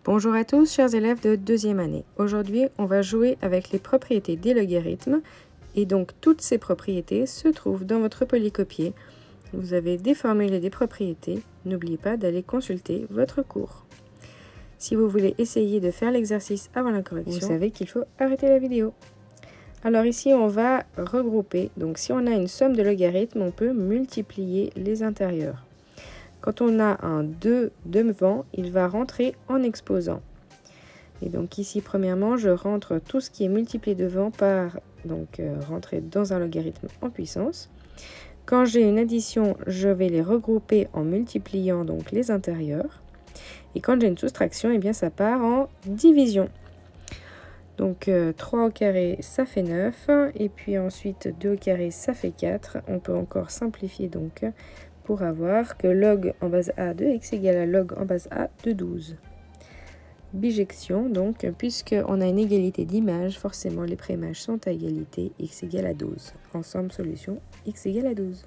Bonjour à tous, chers élèves de deuxième année. Aujourd'hui, on va jouer avec les propriétés des logarithmes. Et donc, toutes ces propriétés se trouvent dans votre polycopier. Vous avez des formules et des propriétés. N'oubliez pas d'aller consulter votre cours. Si vous voulez essayer de faire l'exercice avant la correction, vous savez qu'il faut arrêter la vidéo. Alors ici, on va regrouper. Donc, si on a une somme de logarithmes, on peut multiplier les intérieurs. Quand on a un 2 devant, il va rentrer en exposant. Et donc ici, premièrement, je rentre tout ce qui est multiplié devant par rentrer dans un logarithme en puissance. Quand j'ai une addition, je vais les regrouper en multipliant donc les intérieurs. Et quand j'ai une soustraction, eh bien ça part en division. Donc 3 au carré, ça fait 9. Et puis ensuite 2 au carré, ça fait 4. On peut encore simplifier donc pour avoir que log en base A de x égale à log en base A de 12. Bijection, donc, puisqu'on a une égalité d'images, forcément les préimages sont à égalité, x égale à 12. Ensemble, solution, x égale à 12.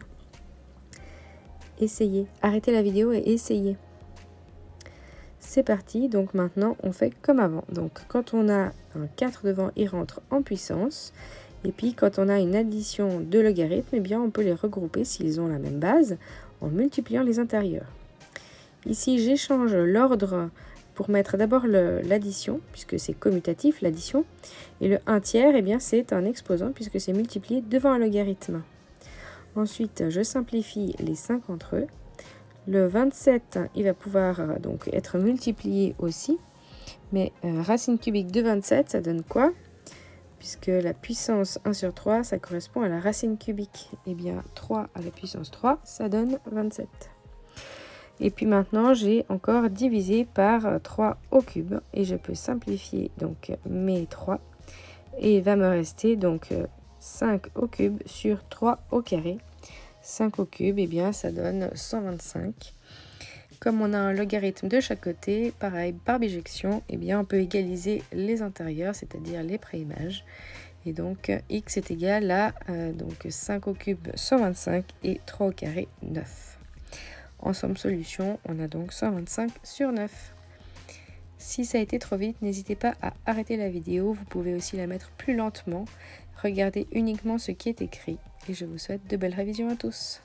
Essayez. Arrêtez la vidéo et essayez. C'est parti, donc maintenant, on fait comme avant. Donc, quand on a un 4 devant, il rentre en puissance. Et puis, quand on a une addition de logarithmes, eh bien, on peut les regrouper s'ils ont la même base en multipliant les intérieurs. Ici, j'échange l'ordre pour mettre d'abord l'addition, puisque c'est commutatif l'addition. Et le 1 tiers, eh bien, c'est un exposant, puisque c'est multiplié devant un logarithme. Ensuite, je simplifie les 5 entre eux. Le 27, il va pouvoir donc être multiplié aussi. Mais racine cubique de 27, ça donne quoi? Puisque la puissance 1 sur 3, ça correspond à la racine cubique. Eh bien, 3 à la puissance 3, ça donne 27. Et puis maintenant, j'ai encore divisé par 3 au cube. Et je peux simplifier donc mes 3. Et il va me rester donc 5 au cube sur 3 au carré. 5 au cube, eh bien, ça donne 125. Comme on a un logarithme de chaque côté, pareil, par bijection, eh bien, on peut égaliser les intérieurs, c'est-à-dire les préimages. Et donc, x est égal à 5 au cube, 125, et 3 au carré, 9. En somme solution, on a donc 125 sur 9. Si ça a été trop vite, n'hésitez pas à arrêter la vidéo. Vous pouvez aussi la mettre plus lentement. Regardez uniquement ce qui est écrit. Et je vous souhaite de belles révisions à tous.